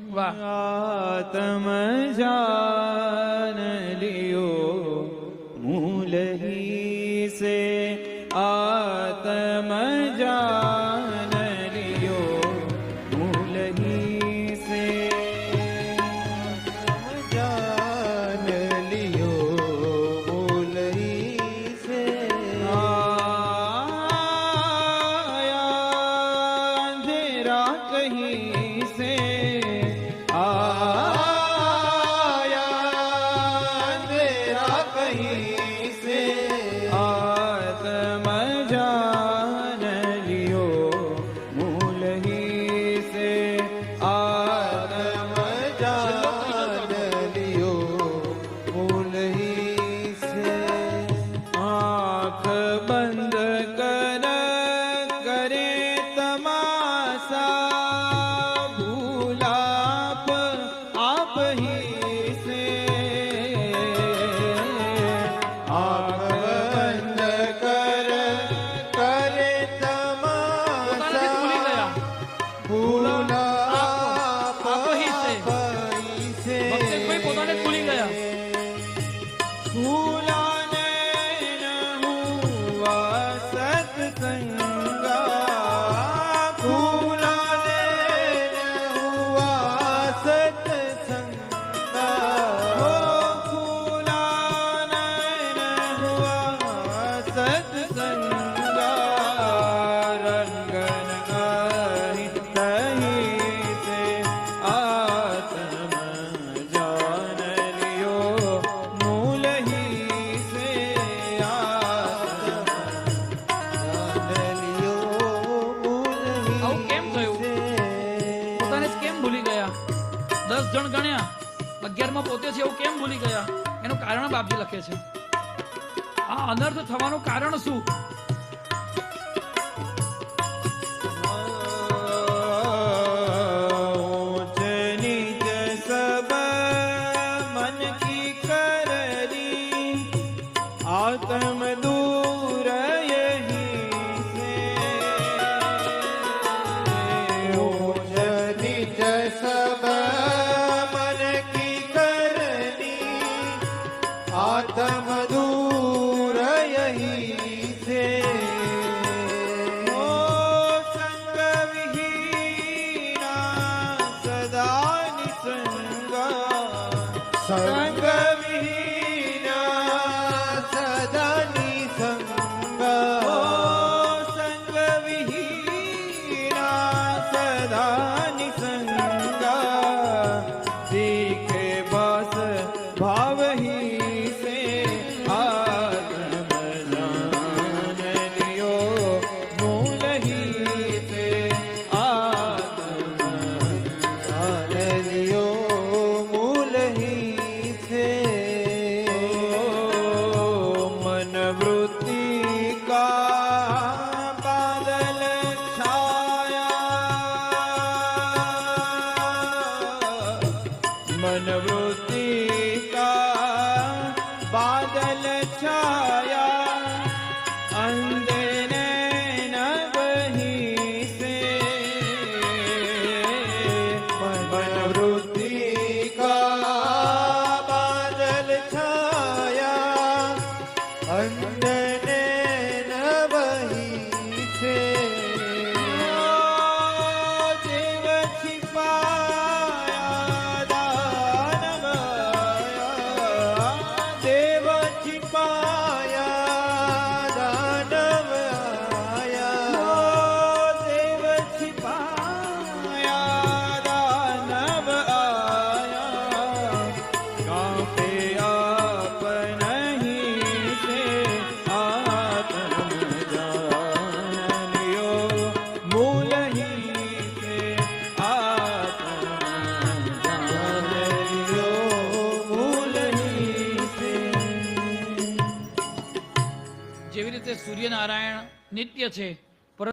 वाह। आत्म जान लियो मूल ही से, आत्म जान लियो मूल ही से, जान लियो मूल ही से। आया अंधेरा कहीं से, आया अंधेरा कहीं से, आत्म जान लियो मूल ही से, आत्म जान लियो मूल ही से। आँख बंद कर करे तमाशा, भूला आप ही से। आँख बंद कर करे तमाशा, પોતાને જ ભૂલી ગયા. भूला ભક્તે કોઈ પોતાને જ ભૂલી ગયા. भूला नैन हुआ सत्संगा, भूला नैन हुआ सत्संगा, हो भूला नैन हुआ सत्संगा, रंगन गाहि तहीं से, आत्म जान लियो मूल ही से, आत्म जान लियो मूल ही આવું કેમ થયું? से। પોતાને જ કેમ ભૂલી ગયા? 10 જણ ગણ્યા, 11માં પોતે છે એવું કેમ ભૂલી ગયા? એનું કારણ બાપજી લખે છે. આ અનર્થ થવાનું કારણ શું? ऊंच नीच सब मन की करनी, आत्म दूर यही से। ऊंच नीच सब मन की करनी, आत्म दूर यही से। ओ संग विहीना सदा निसंगा, संग विहीना सदा निसंगा, ओ संग विहीना सदा निसंगा, सीखे बस भाव ही से, आत्म जान लियो मूल ही से, आत्म जान लियो मूल ही से। मन वृत्ति का बादल छाया, मन वृत्ति का बादल छाया, अंधे नैन वही से, मन वृत्ति का बादल छाया, अंधन न वही से। देव छिपाया दानव आया, देव छिपाया दानव आया, देव छिपाया दानव आया, कांपे आप नहीं से, आत्म जान लियो मूल ही से, आत्म जान लियो मूल ही से। જેવી રીતે સૂર્યનારાયણ નિત્ય છે,